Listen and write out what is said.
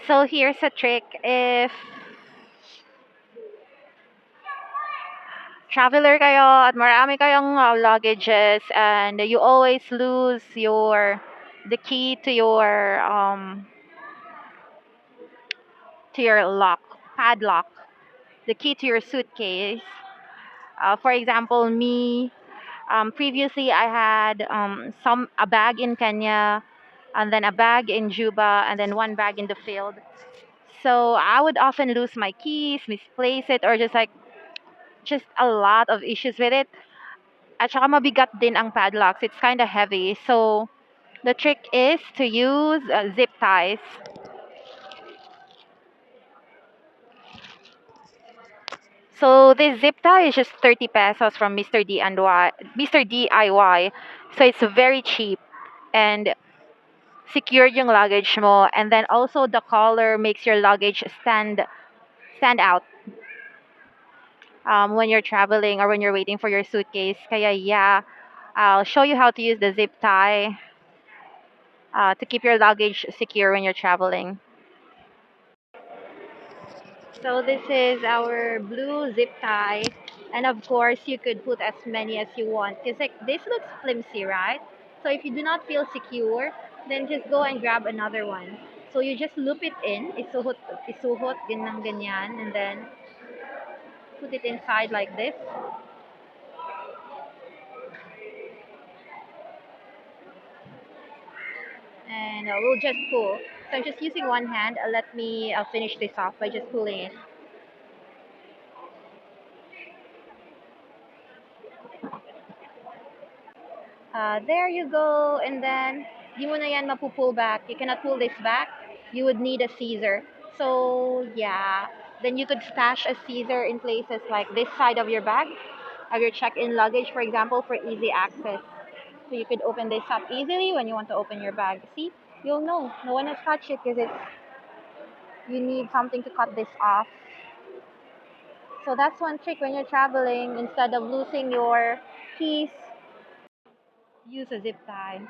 So here's a trick. If traveler kayo at marami kayong luggages and you always lose the key to your lock padlock, the key to your suitcase. For example, me, previously I had some a bag in Kenya, and then a bag in Juba, and then one bag in the field. So I would often lose my keys, misplace it, or just a lot of issues with it. At saka mabigat din ang padlocks. It's kind of heavy. So the trick is to use zip ties. So this zip tie is just 30 pesos from Mr. DIY. So it's very cheap and secured yung luggage mo, and then also the collar makes your luggage stand out when you're traveling or when you're waiting for your suitcase. Kaya yeah, I'll show you how to use the zip tie to keep your luggage secure when you're traveling. So this is our blue zip tie, and of course you could put as many as you want because like this looks flimsy, right? So if you do not feel secure, then just go and grab another one. So you just loop it in, isuhot din ng ganyan, and then put it inside like this. And we'll just pull. So I'm just using one hand. Let me finish this off by just pulling it. There you go. And then, di mo na yan mapupull back. You cannot pull this back. You would need a Caesar. So, yeah. Then you could stash a Caesar in places like this side of your bag, of your check-in luggage, for example, for easy access. So you could open this up easily when you want to open your bag. See? You'll know. No one has touched it because you need something to cut this off. So that's one trick when you're traveling. Instead of losing your keys, use a zip tie.